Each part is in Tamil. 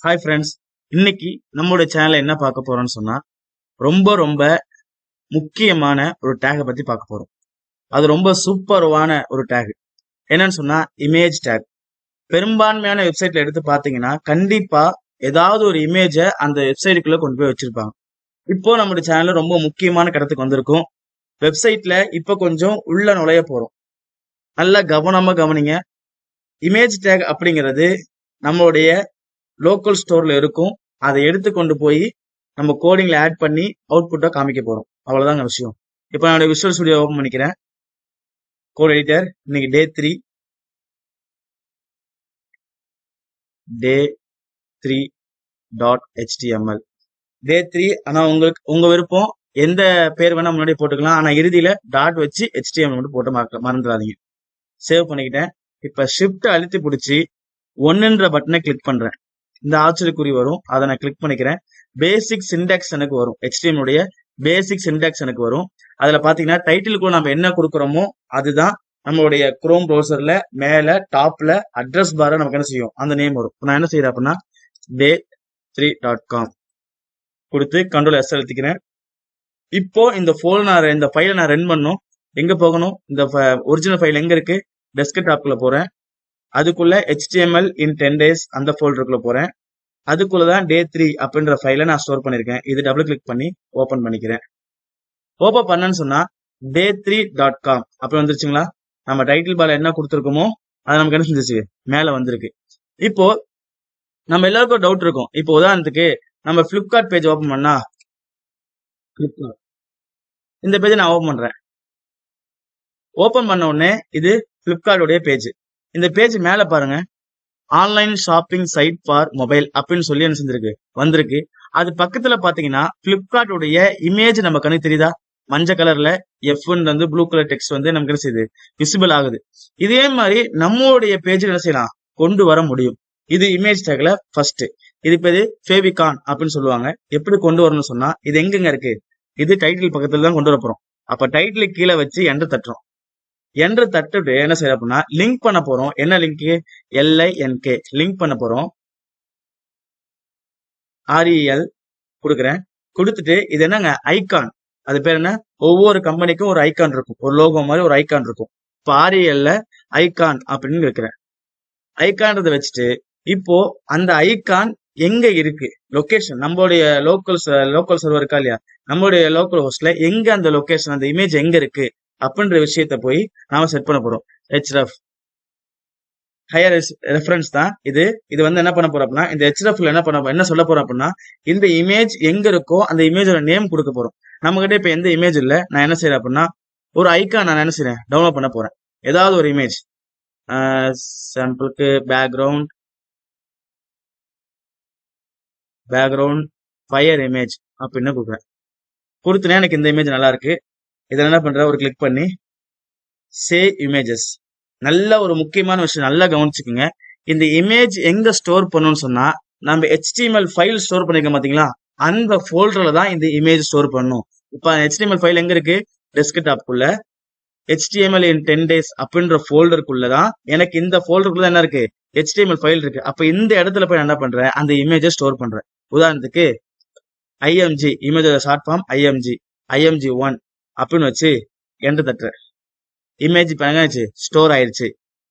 ஹாய் ஃப்ரெண்ட்ஸ், இன்னைக்கு நம்மளோட சேனல்ல என்ன பார்க்க போறோம்னு சொன்னா ரொம்ப ரொம்ப முக்கியமான ஒரு டேகை பத்தி பார்க்க போறோம். அது ரொம்ப சூப்பர்வான ஒரு டேக். என்னன்னு சொன்னா இமேஜ் டேக். பெரும்பான்மையான வெப்சைட்ல எடுத்து பாத்தீங்கன்னா கண்டிப்பா ஏதாவது ஒரு இமேஜை அந்த வெப்சைட்டுக்குள்ள கொண்டு போய் வச்சிருப்பாங்க. இப்போ நம்மளோட சேனல்ல ரொம்ப முக்கியமான கடத்துக்கு வந்திருக்கும். வெப்சைட்ல இப்ப கொஞ்சம் உள்ள நுழைய போறோம். நல்லா கவனமா கவனிங்க. இமேஜ் டேக் அப்படிங்கிறது நம்மளுடைய லோக்கல் ஸ்டோர்ல இருக்கும். அதை எடுத்து கொண்டு போய் நம்ம கோடிங்ல ஆட் பண்ணி அவுட்புட்டா காமிக்க போறோம். அவ்வளவுதாங்க விஷயம். இப்போ நான் விஷுவல் ஸ்டுடியோ ஓபன் பண்ணிக்கிறேன். Code editor. இன்னைக்கு டே 3 டாட் HTML. டே 3. ஆனா உங்களுக்கு உங்க விருப்பம், எந்த பேர் வேணா முன்னாடி போட்டுக்கலாம். ஆனா இறுதியில டாட் வச்சு HTML மட்டும் போட்டு மறந்துடாதீங்க. சேவ் பண்ணிக்கிட்டேன். இப்ப ஷிஃப்ட் அழுத்தி பிடிச்சி ஒன்னுன்ற பட்டனை கிளிக் பண்றேன். இந்த ஆச்சரியக்குறி வரும். அதை நான் கிளிக் பண்ணிக்கிறேன். பேசிக் சின்டாக்ஸ் எனக்கு வரும். HTML உடைய பேசிக் சின்டாக்ஸ் எனக்கு வரும். அதுல பாத்தீங்கன்னா டைட்டிலுக்குள்ள நம்ம என்ன கொடுக்குறோமோ அதுதான் நம்மளுடைய குரோம் ப்ரௌசர்ல மேல டாப்ல அட்ரஸ் பார நமக்கு என்ன செய்யும், அந்த நேம் வரும். நான் என்ன செய்யறேன் அப்படின்னா day3.com கொடுத்து Ctrl+S அழுத்திக்கிறேன். இப்போ இந்த ஃபைலை நான் ரன் பண்ணும். எங்க போகணும்? இந்த ஒரிஜினல் ஃபைல் எங்க இருக்கு? டெஸ்க்டாப்ல போறேன். அதுக்குள்ள HTML in 10 days அந்த ஃபோல்டருக்குள்ள போறேன். அதுக்குள்ளதான் டே 3 அப்படின்ற ஃபைலை நான் ஸ்டோர் பண்ணிருக்கேன். இது டபுள் கிளிக் பண்ணி ஓபன் பண்ணிக்கிறேன். ஓபன் பண்ணன்னு சொன்னா day3.com அப்படி வந்துருச்சுங்களா? நம்ம டைட்டில் பால என்ன கொடுத்துருக்கோமோ அது நமக்கு என்ன செஞ்சிச்சு, மேல வந்திருக்கு. இப்போ நம்ம எல்லாருக்கும் டவுட் இருக்கும். இப்போ உதாரணத்துக்கு நம்ம பிளிப்கார்ட் பேஜ் ஓபன் பண்ணா, இந்த பேஜை நான் ஓபன் பண்றேன். ஓபன் பண்ண உடனே இது பிளிப்கார்ட் பேஜ். இந்த பேஜ் மேல பாருங்க, online shopping site for mobile அப்படின்னு சொல்லி என்ன செஞ்சிருக்கு, வந்திருக்கு. அது பக்கத்துல பாத்தீங்கன்னா பிளிப்கார்ட் இமேஜ் நம்ம கண்ணுக்கு தெரியுதா? மஞ்சள் கலர்ல F வந்து ப்ளூ கலர் டெக்ஸ்ட் வந்து நமக்கு என்ன செய்யுது, விசிபிள் ஆகுது. இதே மாதிரி நம்மளுடைய பேஜ் என்ன செய்யலாம், கொண்டு வர முடியும். இது இமேஜ் டேக்ல ஃபர்ஸ்ட். இது இப்ப இது ஃபேவிகான் அப்படின்னு சொல்லுவாங்க. எப்படி கொண்டு வரணும்னு சொன்னா, இது எங்கெங்க இருக்கு, இது டைட்டில் பக்கத்துல தான் கொண்டு வர போறோம். அப்ப டைட்டில் கீழே வச்சு என்டர் தட்டுறோம். என்டர் தட்டுட்டு என்ன செய்ய அப்படின்னா லிங்க் பண்ண போறோம். என்ன லிங்க்? LINK லிங்க் பண்ண போறோம். REL கொடுக்குறேன். கொடுத்துட்டு இது என்னங்க, ஐகான். அது பேர் என்ன? ஒவ்வொரு கம்பெனிக்கும் ஒரு ஐகான் இருக்கும், ஒரு லோகோ மாதிரி ஒரு ஐகான் இருக்கும். இப்போ REL ஐகான் அப்படின்னு இருக்கிறேன். ஐகான்றதை வச்சுட்டு இப்போ அந்த ஐகான் எங்க இருக்கு, லொகேஷன், நம்மளுடைய லோக்கல் சர்வர் இருக்கா இல்லையா, நம்மளுடைய லோக்கல் ஹோஸ்ட்ல எங்க அந்த லொகேஷன், அந்த இமேஜ் எங்க இருக்கு அப்படின்ற விஷயத்த போய் நாம செட் பண்ண போறோம். href ஹையர் ரெஃபரன்ஸ் தான் இது. இது வந்து என்ன பண்ண போறோம் அப்படின்னா, இந்த hrefல என்ன சொல்ல போறோம் அப்படின்னா, இந்த இமேஜ் எங்க இருக்கோ அந்த இமேஜோட நேம் கொடுக்க போறோம். நம்ம கிட்ட இப்ப எந்த இமேஜ் இல்ல. நான் என்ன செய்யறேன் அப்படின்னா, ஒரு ஐகான் நான் என்ன செய்யறேன், டவுன்லோட் பண்ண போறேன். ஏதாவது ஒரு இமேஜ், சாம்பிளுக்கு பேக்ரவுண்ட் ஃபயர் இமேஜ் அப்படின்னு கொடுக்குறேன். கொடுத்தனே எனக்கு இந்த இமேஜ் நல்லா இருக்கு. இதில் என்ன பண்றேன், ஒரு கிளிக் பண்ணி சேவ் இமேஜஸ். நல்ல ஒரு முக்கியமான விஷயம், நல்லா கவனிச்சுக்கோங்க. இந்த இமேஜ் எங்க ஸ்டோர் பண்ணணும்னு சொன்னா, நம்ம HTML ஃபைல் ஸ்டோர் பண்ணிருக்கோம் பாத்தீங்களா, அந்த ஃபோல்டர்ல தான் இந்த இமேஜ் ஸ்டோர் பண்ணணும். இப்ப HTML ஃபைல் எங்க இருக்கு, டெஸ்க்டாப்குள்ள HTML in 10 days அப்படின்ற ஃபோல்டருக்குள்ளதான் எனக்கு இந்த ஃபோல்டருக்குள்ள என்ன இருக்கு, HTML ஃபைல் இருக்கு. அப்ப இந்த இடத்துல போய் என்ன பண்றேன், அந்த இமேஜை ஸ்டோர் பண்றேன். உதாரணத்துக்கு IMG, இமேஜோட ஷார்ட் ஃபார்ம் IMG1 அப்படின்னு வச்சு என்டர் தட்டுறேன். இமேஜ் ஸ்டோர் ஆயிடுச்சு.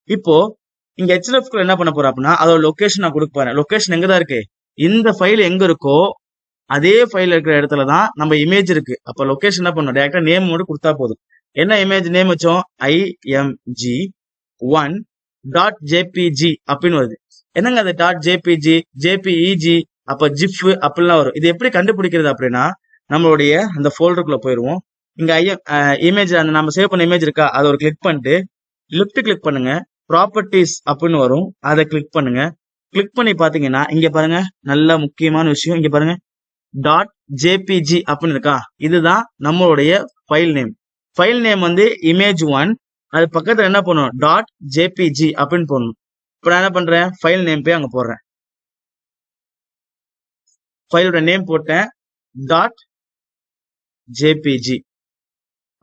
இப்போ இங்க href என்ன பண்ண போறேன் அப்படின்னா, அதோட லொகேஷன் நான் கொடுக்க போறேன். லொகேஷன் எங்கதான் இருக்கு, இந்த ஃபைல் எங்க இருக்கோ அதே ஃபைல் இருக்கிற இடத்துல தான் நம்ம இமேஜ் இருக்கு. அப்ப லொகேஷன் என்ன பண்ணணும், டைரக்டா நேம் மட்டும் கொடுத்தா போதும். என்ன இமேஜ் நேம் வச்சோம், IMG1.jpg அப்படின்னு வருது. என்னங்க அது .jpg அப்ப ஜிப் அப்படிலாம் வரும். இது எப்படி கண்டுபிடிக்கிறது அப்படின்னா, நம்மளுடைய அந்த ஃபோல்டருக்குள்ள போயிருவோம். இங்க இமேஜ், அந்த நம்ம சேவ் பண்ண இமேஜ் இருக்கா, அதை ஒரு கிளிக் பண்ணிட்டு லெஃப்ட் கிளிக் பண்ணுங்க. ப்ராப்பர்ட்டிஸ் அப்படின்னு வரும், அதை கிளிக் பண்ணுங்க. கிளிக் பண்ணி பாத்தீங்கன்னா இங்க பாருங்க, நல்ல முக்கியமான விஷயம், இங்க பாருங்க .jpg அப்படின்னு இருக்கா, இதுதான் நம்மளுடைய ஃபைல் நேம். ஃபைல் நேம் வந்து image1. அது பக்கத்துல என்ன பண்ணும், .jpg அப்படின்னு போடணும். இப்ப நான் என்ன பண்றேன், ஃபைல் நேம் போய் அங்க போடுறேன். ஃபைலோட நேம் போட்டேன் .jpg.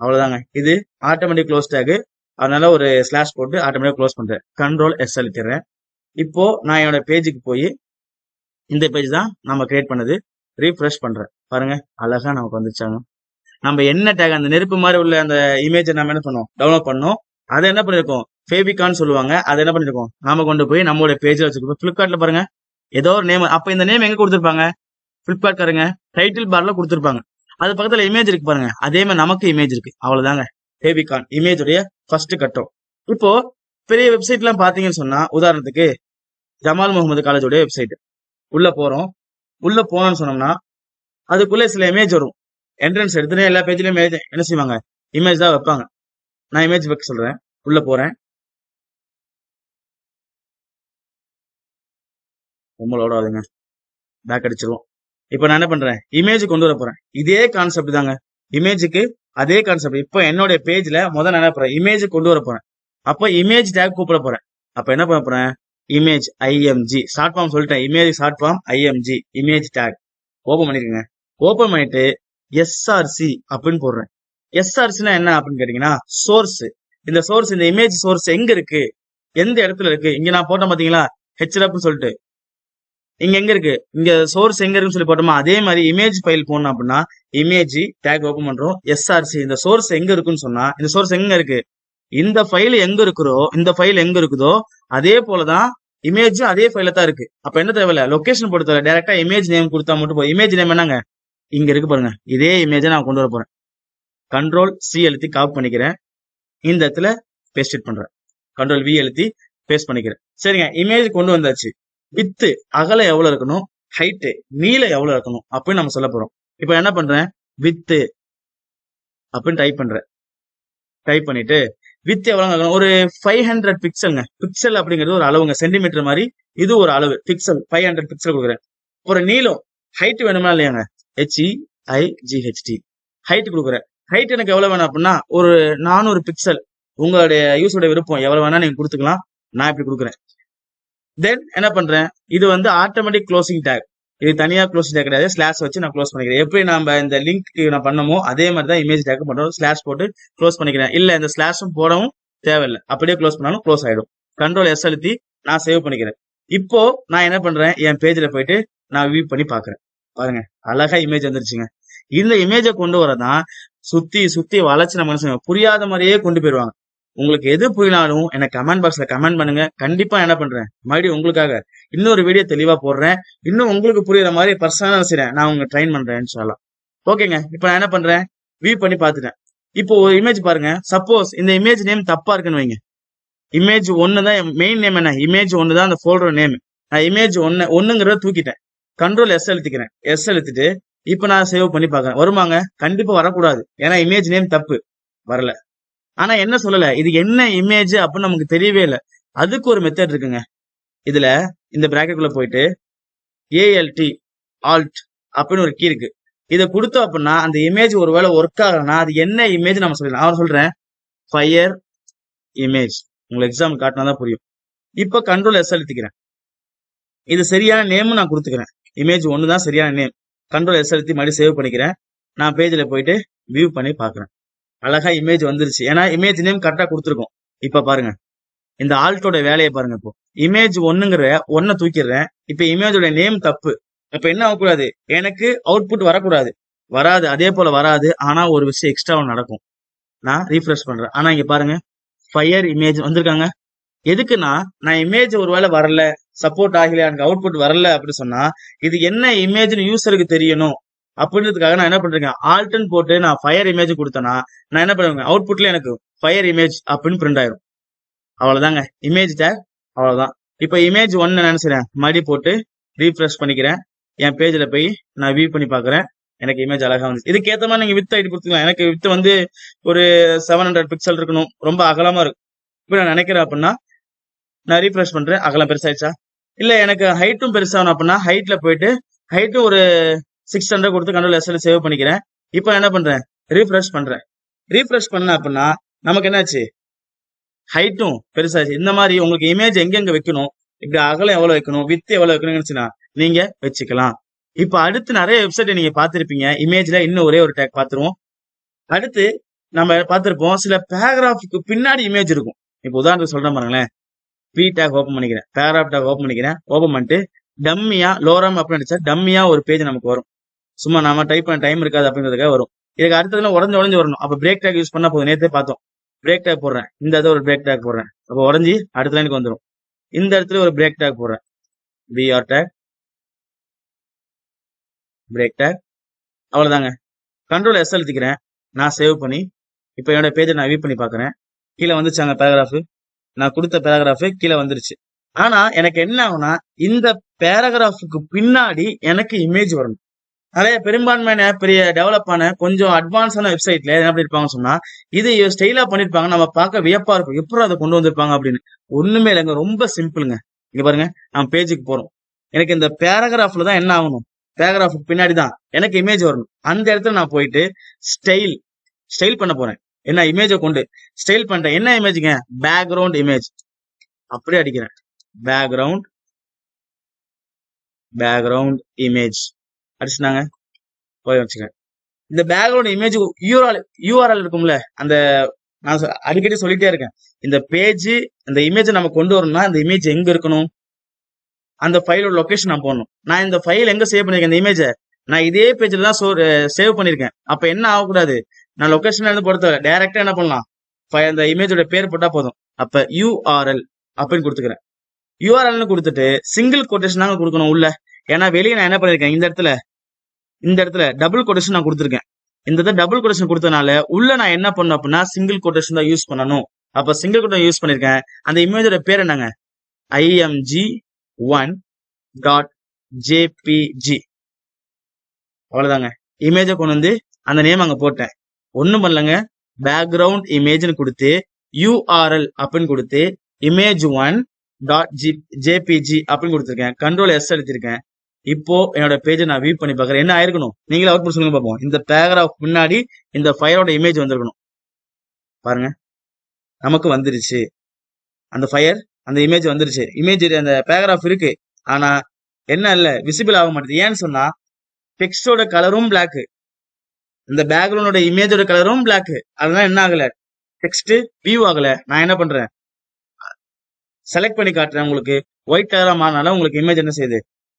அவ்வளவுதாங்க. இது ஆட்டோமேட்டிக் க்ளோஸ் டேக். அதனால ஒரு ஸ்லாஷ் போட்டு ஆட்டோமேட்டிக் க்ளோஸ் பண்றேன். Ctrl+S அழுத்திடுறேன். இப்போ நான் என்னோட பேஜுக்கு போய் இந்த பேஜ் தான் நம்ம கிரியேட் பண்ணது. ரீஃப்ரெஷ் பண்றேன் பாருங்க, அழகா நமக்கு வந்துச்சாங்க. நம்ம என்ன டேக் அந்த நெருப்பு மாதிரி உள்ள அந்த இமேஜை நம்ம என்ன பண்ணோம், டவுன்லோட் பண்ணோம். அதை என்ன பண்ணிருக்கோம், ஃபேபிகான்னு சொல்லுவாங்க. அதை என்ன பண்ணிருக்கோம், நாம கொண்டு போய் நம்மளோட பேஜ்ல வச்சிருக்கோம். பிளிப்கார்ட்ல பாருங்க, ஏதோ ஒரு நேம். அப்ப இந்த நேம் எங்க கொடுத்துருப்பாங்க, பிளிப்கார்ட் காரங்க டைட்டில் பார்ல கொடுத்துருப்பாங்க. அது பக்கத்துல இமேஜ் இருக்கு பாருங்க, அதே மாதிரி நமக்கு இமேஜ் இருக்கு. அவ்வளவுதாங்க ஃபேபிகான் இமேஜ் உடைய ஃபர்ஸ்ட் கட்டம். இப்போ பெரிய வெப்சைட் எல்லாம் பாத்தீங்கன்னு சொன்னா, உதாரணத்துக்கு ஜமால் முகமது காலேஜோட வெப்சைட் உள்ள போறோம். உள்ள போனோம்னு சொன்னோம்னா அதுக்குள்ள சில இமேஜ் வரும். என்ட்ரன்ஸ் எடுத்துட்டு எல்லா பேஜ்லயும் என்ன செய்வாங்க, இமேஜ் தான் வைப்பாங்க. நான் இமேஜ் வைக்க சொல்றேன். உள்ள போறேன், உங்களோட அதுங்க பேக் அடிச்சிருவோம். இப்ப நான் என்ன பண்றேன், இமேஜ் கொண்டு வர போறேன். இதே கான்செப்ட் தாங்க, இமேஜுக்கு அதே கான்செப்ட். இப்போ என்னோட பேஜ்ல முதல்ல நான் என்ன பண்றேன், இமேஜ் கொண்டு வர போறேன். அப்ப இமேஜ் டேக் கூப்பிட போறேன். அப்ப என்ன பண்ண போறேன், இமேஜ் ஐஎம்ஜி ஷார்ட் ஃபார்ம் சொல்லிட்டேன். Image short form IMG, image tag open பண்ணிருக்கேங்க. ஓபன் பண்ணிட்டு எஸ்ஆர்சி அப்படின்னு போடுறேன். எஸ்ஆர்சினா என்ன அப்படின்னு கேட்டீங்கன்னா, சோர்ஸ். இந்த சோர்ஸ், இந்த இமேஜ் சோர்ஸ் எங்க இருக்கு, எந்த இடத்துல இருக்கு. இங்க நான் போட்டேன் பாத்தீங்களா, ஹெச்ஆர்னு சொல்லிட்டு. இங்க எங்க இருக்கு, இங்க சோர்ஸ் எங்க இருக்குன்னு சொல்லி போட்டோமா, அதே மாதிரி இமேஜ் ஃபைல் போடணும் அப்படின்னா இமேஜ் டேக் ஓபன் பண்றோம். எஸ்ஆர்சி, இந்த சோர்ஸ் எங்க இருக்குன்னு சொன்னா, இந்த சோர்ஸ் எங்க இருக்கு, இந்த ஃபைல் எங்க இருக்கிறோ, இந்த ஃபைல் எங்க இருக்குதோ அதே போலதான் இமேஜ் அதே ஃபைல தான் இருக்கு. அப்ப என்ன தேவையில்ல, லொகேஷன் போட்டு தேவை, டைரக்டா இமேஜ் நேம் கொடுத்தா மட்டும் போதும். இமேஜ் நேம் என்னங்க, இங்க இருக்கு பாருங்க. இதே இமேஜை நான் கொண்டு வர போறேன். கண்ட்ரோல் சி அழுத்தி காப்பி பண்ணிக்கிறேன். இந்த இடத்துல பேஸ்ட் பண்றேன். கண்ட்ரோல் வி அழுத்தி பேஸ்ட் பண்ணிக்கிறேன். சரிங்க, இமேஜ் கொண்டு வந்தாச்சு. வித்து அகலம் எவ்வளவு இருக்கணும், ஹைட்டு நீளம் எவ்வளவு இருக்கணும் அப்படின்னு நம்ம சொல்ல போறோம். இப்ப என்ன பண்றேன், வித்து அப்படின்னு டைப் பண்றேன். டைப் பண்ணிட்டு வித் எவ்வளவு இருக்கணும், ஒரு 500 பிக்சல்ங்க. பிக்சல் அப்படிங்கிறது ஒரு அளவுங்க, சென்டிமீட்டர் மாதிரி இது ஒரு அளவு. பிக்சல் 500 பிக்சல் கொடுக்குறேன். ஒரு நீளம் ஹைட் வேணுமா இல்லையாங்க, HEIGHT ஹைட் கொடுக்குறேன். ஹைட் எனக்கு எவ்வளவு வேணும் அப்படின்னா ஒரு 400 பிக்சல். உங்களுடைய யூஸோட விருப்பம் எவ்வளவு வேணா நீங்க கொடுத்துக்கலாம். நான் இப்படி கொடுக்குறேன். தென் என்ன பண்றேன், இது வந்து ஆட்டோமேட்டிக் க்ளோசிங் டேக். இது தனியா க்ளோசிங் டேக் கிடையாது, ஸ்லாஷ் வச்சு நான் க்ளோஸ் பண்ணிக்கிறேன். எப்படி நம்ம இந்த லிங்க் நான் பண்ணமோ அதே மாதிரி தான் இமேஜ் டேக் பண்றோம். ஸ்லாஷ் போட்டு க்ளோஸ் பண்ணிக்கிறேன். இல்ல இந்த ஸ்லாஷும் போடவும் தேவையில்லை, அப்படியே க்ளோஸ் பண்ணாலும் க்ளோஸ் ஆயிடும். கண்ட்ரோல் எஸ் அழுத்தி நான் சேவ் பண்ணிக்கிறேன். இப்போ நான் என்ன பண்றேன், என் பேஜ்ல போயிட்டு நான் வியூ பண்ணி பாக்குறேன். பாருங்க, அழகா இமேஜ் வந்துருச்சுங்க. இந்த இமேஜை கொண்டு வரதான் சுத்தி சுத்தி வளைச்சு நம்ம மனுஷங்க புரியாத மாதிரியே கொண்டு போயிருவாங்க. உங்களுக்கு எது புரியனாலும் எனக்கு கமெண்ட் பாக்ஸ்ல கமெண்ட் பண்ணுங்க. கண்டிப்பா என்ன பண்றேன், மறுபடியும் உங்களுக்காக இன்னொரு வீடியோ தெளிவா போடுறேன். இன்னும் உங்களுக்கு புரியுற மாதிரி பர்சனலா செய்றேன், நான் உங்க ட்ரெயின் பண்றேன்னு சொல்லலாம். ஓகேங்க, இப்ப நான் என்ன பண்றேன், வியூ பண்ணி பாத்துட்டேன். இப்போ ஒரு இமேஜ் பாருங்க. சப்போஸ் இந்த இமேஜ் நேம் தப்பா இருக்குன்னு வைங்க. இமேஜ் ஒன்னு தான் மெயின் நேம், என்ன இமேஜ் ஒன்னு தான் அந்த ஃபோல்டர் நேம். நான் இமேஜ் ஒண்ணுங்கிறத தூக்கிட்டேன். கண்ட்ரோல் எஸ் அழுத்திக்கிறேன். எஸ் அழுத்திட்டு இப்ப நான் சேவ் பண்ணி பாக்குறேன். வருமாங்க, கண்டிப்பா வரக்கூடாது. ஏன்னா இமேஜ் நேம் தப்பு, வரல. ஆனா என்ன சொல்லல, இது என்ன இமேஜ் அப்படின்னு நமக்கு தெரியவே இல்லை. அதுக்கு ஒரு மெத்தட் இருக்குங்க. இதுல இந்த பிராக்கெட்குள்ள போயிட்டு ALT ஆல்ட் அப்படின்னு ஒரு கீ இருக்கு. இதை கொடுத்தோம் அப்படின்னா அந்த இமேஜ் ஒருவேளை ஒர்க் ஆகலன்னா அது என்ன இமேஜ் நம்ம சொல்லலாம். அவன் சொல்றேன் ஃபயர் இமேஜ், உங்களுக்கு எக்ஸாம்பிள் காட்டினாதான் புரியும். இப்ப கண்ட்ரோல் எஸ் அழுத்திக்கிறேன். இது சரியான நேம் நான் கொடுத்துக்கிறேன். இமேஜ் ஒன்னு தான் சரியான நேம். கண்ட்ரோல் எஸ் அழுத்தி மறுபடியும் சேவ் பண்ணிக்கிறேன். நான் பேஜ்ல போயிட்டு வியூ பண்ணி பாக்குறேன். அழகா இமேஜ் வந்துருச்சு. ஏன்னா இமேஜ் நேம் கரெக்டா கொடுத்துருக்கோம். இப்ப பாருங்க, இந்த ஆல்ட்டோட வேலையை பாருங்க. இப்போ இமேஜ் ஒண்ணுங்கிற ஒன்ன தூக்கிடுறேன். இப்ப இமேஜோட நேம் தப்பு. அப்ப என்ன ஆகக்கூடாது, எனக்கு அவுட்புட் வரக்கூடாது, வராது, அதே போல வராது. ஆனா ஒரு விஷயம் எக்ஸ்ட்ரா நடக்கும். நான் ரீஃப்ரெஷ் பண்றேன். ஆனா இங்க பாருங்க, ஃபயர் இமேஜ் வந்திருக்காங்க. எதுக்குன்னா நான் இமேஜ் ஒருவேளை வரல, சப்போர்ட் ஆகல, எனக்கு அவுட்புட் வரல அப்படின்னு சொன்னா இது என்ன இமேஜ்னு யூசருக்கு தெரியணும் அப்படின்றதுக்காக நான் என்ன பண்றேன், ஆல்ட்னு போட்டு நான் ஃபயர் இமேஜ் கொடுத்தேன்னா நான் என்ன பண்ணுவேன், அவுட்புட்ல எனக்கு ஃபயர் இமேஜ் அப்படின்னு பிரிண்ட் ஆயிரும். அவ்வளவுதாங்க இமேஜ் டேக், அவ்வளவுதான். இப்ப இமேஜ் ஒன்னு நினைச்சிறேன், மறுபடி போட்டு ரீஃப்ரெஷ் பண்ணிக்கிறேன். என் பேஜ்ல போய் நான் வியூ பண்ணி பாக்குறேன். எனக்கு இமேஜ் அழகா வந்து. இதுக்கு ஏத்த மாதிரி நீங்க வித் ஐடி கொடுத்துக்கலாம். எனக்கு வித் வந்து ஒரு 700 பிக்சல் இருக்கணும், ரொம்ப அகலமா இருக்கு. இப்ப நான் நினைக்கிறேன் அப்படின்னா நான் ரீஃப்ரெஷ் பண்றேன். அகலம் பெருசாயிடுச்சா, இல்ல எனக்கு ஹைட்டும் பெருசாகணும் அப்படின்னா ஹைட்ல போயிட்டு ஹைட்டும் ஒரு 600 கொடுத்து கண்ட்ரோல் எஸ்ல சேவ் பண்ணிக்கிறேன். இப்போ என்ன பண்றேன், ரீஃப்ரெஷ் பண்றேன். ரீஃப்ரெஷ் பண்ண அப்படின்னா நமக்கு என்னாச்சு, ஹைட்டும் பெருசாச்சு. இந்த மாதிரி உங்களுக்கு இமேஜ் எங்கெங்க வைக்கணும், இப்படி அகலம் எவ்வளவு வைக்கணும், வித் எவ்வளவு வைக்கணும்னு நீங்க வச்சுக்கலாம். இப்ப அடுத்து நிறைய வெப்சைட் நீங்க பாத்திருப்பீங்க. இமேஜ்ல இன்னும் ஒரே ஒரு டேக் பாத்துருவோம். அடுத்து நம்ம பார்த்திருப்போம், சில பேராகிராஃபுக்கு பின்னாடி இமேஜ் இருக்கும். இப்போ உதாரணத்துக்கு சொல்றேன் பாருங்களேன். பி டேக் ஓபன் பண்ணிக்கிறேன், பேராகிராஃப் டேக் ஓபன் பண்ணிக்கிறேன். ஓபன் பண்ணிட்டு டம்மியா லோரம் அப்படின்னு அடிச்சா டம்மியா ஒரு பேஜ் நமக்கு வரும். சும்மா நாம டைப் பண்ண டைம் இருக்காது அப்படிங்கிறதுக்காக வரும். இதுக்கு அடுத்ததுல உடஞ்சு வரணும். அப்ப பிரேக் டேக் யூஸ் பண்ணா போதும். நேத்தே பார்த்தோம். பிரேக் டேக் போடுறேன். இந்த இடத்துல ஒரு பிரேக் டேக் போடுறேன். அப்போ உடஞ்சி அடுத்த லைனுக்கு வந்துடும். இந்த இடத்துல ஒரு பிரேக் டேக் போடுறேன். பிஆர் டேக், பிரேக் டேக், அவ்வளவுதாங்க. கண்ட்ரோல் எஸ் அழுத்திக்கிறேன். நான் சேவ் பண்ணி இப்போ என்னோட பேஜை நான் வியூ பண்ணி பார்க்குறேன். கீழே வந்துச்சாங்க பேராகிராஃப். நான் கொடுத்த பேராகிராஃப் கீழே வந்துருச்சு. ஆனா எனக்கு என்ன ஆகும்னா, இந்த பேராகிராஃபுக்கு பின்னாடி எனக்கு இமேஜ் வரணும். நிறைய பெரும்பான்மையான பெரிய டெவலப் ஆன கொஞ்சம் அட்வான்ஸான வெப்சைட்ல என்ன பண்ணிருப்பாங்கன்னு சொன்னா, இது ஸ்டைலா பண்ணிருப்பாங்க. நம்ம பார்க்க வியப்பா இருக்கும், எப்படி அதை கொண்டு வந்திருப்பாங்க அப்படின்னு. ஒண்ணுமே இல்லைங்க, ரொம்ப சிம்பிளுங்க. இங்க பாருங்க, நம்ம பேஜுக்கு போறோம். எனக்கு இந்த பேராகிராஃப்ல தான் என்ன ஆகணும், பேராகிராஃபுக்கு பின்னாடி தான் எனக்கு இமேஜ் வரணும். அந்த இடத்துல நான் போயிட்டு ஸ்டைல் பண்ண போறேன். என்ன இமேஜை கொண்டு ஸ்டைல் பண்றேன். என்ன இமேஜுங்க, பேக்ரவுண்ட் இமேஜ். அப்படியே அடிக்கிறேன், பேக்ரவுண்ட் இமேஜ் அடிச்சுனாங்க, போய் வச்சுக்கேன். இந்த பேக்ரவுண்ட் இமேஜ் யூஆர்எல் இருக்கும்ல, அந்த நான் அடிக்கடி சொல்லிட்டே இருக்கேன், இந்த பேஜ் இந்த இமேஜை நம்ம கொண்டு வரணும்னா இந்த இமேஜ் எங்க இருக்கணும், அந்த ஃபைலோட லொகேஷன் நான் போடணும். நான் இந்த ஃபைல் எங்க சேவ் பண்ணிருக்கேன், இந்த இமேஜை நான் இதே பேஜ்ல தான் சேவ் பண்ணிருக்கேன். அப்ப என்ன ஆகக்கூடாது, நான் லொகேஷன் இருந்து பொறுத்த டைரக்டா என்ன பண்ணலாம், அந்த இமேஜோட பேர் போட்டா போதும். அப்ப யூஆர்எல் அப்படின்னு கொடுத்துக்கிறேன். யூஆர்எல்னு கொடுத்துட்டு சிங்கிள் கோட்டேஷன் தாங்க கொடுக்கணும் உள்ள. ஏன்னா வெளியே நான் என்ன பண்ணிருக்கேன், இந்த இடத்துல டபுள் கோட்டேஷன் நான் கொடுத்துருக்கேன். இந்த இடத்துல டபுள் கோட்டேஷன் கொடுத்தனால உள்ள நான் என்ன பண்ணணும் அப்படின்னா சிங்கிள் கோட்டேஷன் தான் யூஸ் பண்ணணும். அப்ப சிங்கிள் கோட்டேஷன் யூஸ் பண்ணிருக்கேன். அந்த இமேஜோட பேர் என்னங்க, img1.jpg. அவ்வளவுதாங்க. இமேஜை கொண்டு வந்து அந்த நேம் அங்க போட்டேன். ஒண்ணும் பண்ணலங்க, பேக்ரவுண்ட் இமேஜ்னு கொடுத்து யூஆர்எல் அப்படின்னு கொடுத்து image1.jpg அப்படின்னு கொடுத்துருக்கேன். கண்ட்ரோல் எஸ் எடுத்திருக்கேன். இப்போ என்னோட பேஜை நான் வியூ பண்ணி பார்க்கறேன். என்ன ஆயிருக்கணும், நீங்களே அவுட்புட் சொல்லுங்க பார்ப்போம். இந்த பேராகிராஃப் முன்னாடி இந்த ஃபயரோட இமேஜ் வந்திருக்கணும். பாருங்க, நமக்கு வந்துருச்சு. அந்த இமேஜ் வந்துருச்சு. இமேஜ் அந்த பேராகிராஃப் இருக்கு, ஆனா என்ன இல்ல, விசிபிள் ஆக மாட்டேது. ஏன்னு சொன்னா டெக்ஸ்டோட கலரும் பிளாக், இந்த பேக்ரவுண்டோட இமேஜோட கலரும் பிளாக். அதனால என்ன ஆகல, டெக்ஸ்ட் வியூ ஆகல. நான் என்ன பண்றேன், செலக்ட் பண்ணி காட்டுறேன். உங்களுக்கு ஒயிட் கலரா மாறினால உங்களுக்கு இமேஜ் என்ன செய்யுது,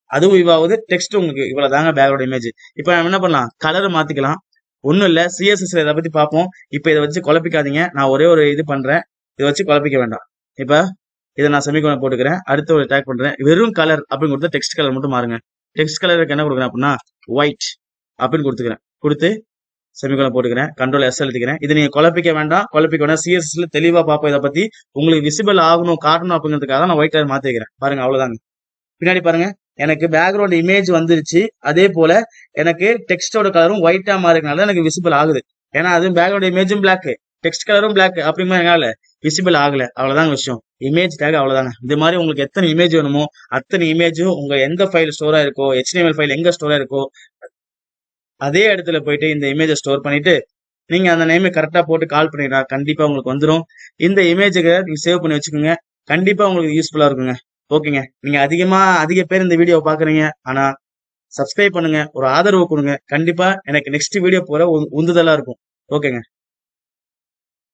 அதுவும் வியூ ஆகுது. டெக்ஸ்ட் உங்களுக்கு இவ்வளவுதாங்க பேக்ரவுண்ட் இமேஜ். இப்ப நம்ம என்ன பண்ணலாம், கலர் மாத்திக்கலாம். ஒன்னும் இல்ல, சிஎஸ்எஸ் இதை பத்தி பார்ப்போம். இப்ப இதை வச்சு குழப்பிக்காதீங்க. நான் ஒரே ஒரு இது பண்றேன், இதை வச்சு குழப்பிக்க வேண்டாம். இப்ப இதை நான் செமிகோலன் போட்டுக்கிறேன். அடுத்து ஒரு டேக் பண்றேன். வெறும் கலர் அப்படின்னு கொடுத்து டெக்ஸ்ட் கலர் மட்டும் மாறுங்க. டெக்ஸ்ட் கலருக்கு என்ன கொடுக்குறேன் அப்படின்னா ஒயிட் அப்படின்னு கொடுத்துக்கிறேன். கொடுத்து செமிகோலன் போட்டுக்கிறேன். கண்ட்ரோல் எஸ் எழுதிக்கிறேன். இதை நீங்க குழப்பிக்க வேண்டாம். சிஎஸ்எஸ்ல தெளிவா பார்ப்போம். இதை பத்தி உங்களுக்கு விசிபிள் ஆகணும், காட்டணும் அப்படிங்கிறதுக்காக நான் ஒயிட் கலர் மாத்திக்கிறேன். பாருங்க, அவ்வளவுதாங்க. பின்னாடி பாருங்க, எனக்கு பேக்ரவுண்ட் இமேஜ் வந்துருச்சு. அதே போல எனக்கு டெக்ஸ்டோட கலரும் ஒயிட்டா மாறினால எனக்கு விசிபிள் ஆகுது. ஏன்னா அது பேக்ரவுண்ட் இமேஜும் பிளாக், டெக்ஸ்ட் கலரும் பிளாக் அப்படிங்கிற என்னால விசிபிள் ஆகல. அவ்வளவுதாங்க விஷயம். இமேஜ் டேக் அவ்வளவுதாங்க. இது மாதிரி உங்களுக்கு எத்தனை இமேஜ் வேணுமோ அத்தனை இமேஜும் உங்க எந்த ஃபைல் ஸ்டோரா இருக்கோ, HTML ஃபைல் எங்க ஸ்டோரா இருக்கோ அதே இடத்துல போயிட்டு இந்த இமேஜை ஸ்டோர் பண்ணிட்டு நீங்க அந்த நேமை கரெக்டா போட்டு கால் பண்ணிட்டா கண்டிப்பா உங்களுக்கு வந்துடும். இந்த இமேஜுக்கு நீங்க சேவ் பண்ணி வச்சுக்கோங்க. கண்டிப்பா உங்களுக்கு யூஸ்ஃபுல்லா இருக்குங்க. ஓகேங்க, நீங்க அதிக பேர் இந்த வீடியோ பாக்குறீங்க, ஆனா சப்ஸ்கிரைப் பண்ணுங்க, ஒரு ஆதரவு கொடுங்க. கண்டிப்பா எனக்கு நெக்ஸ்ட் வீடியோ போற உந்துதலா இருக்கும். ஓகேங்க.